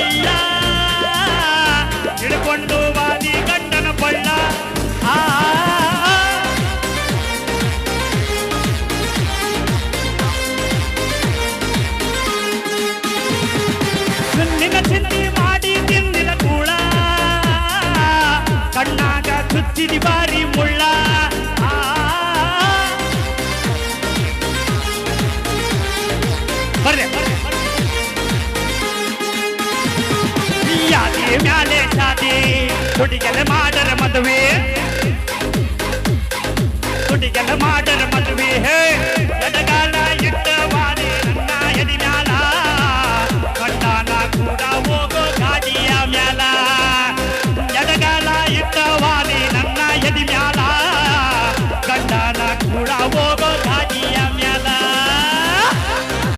ಕಳ್ಳ ಹಿಡ್ಕೊಂಡು ವಾದಿ ಗಂಡನ ಕೊಳ್ಳ ನಿನ್ನ ಚಿಂತೆ ಮಾಡಿ ತಿಂದಿನ ಕೂಳ ಕಣ್ಣಾಗ ಚುಚ್ಚಿದಿ ಬಾರಿ ಮುಳ್ಳ ಬರ್ರೆ ಯಾದಿ ಮ್ಯಾಲೆ ಶಾದಿ ಹುಡುಗೆಲ್ಲ ಮಾಡರ ಮದುವೆ ಹುಡುಗೆಲ್ಲ ಮಾಡರ ಮದುವೆ ಹೇ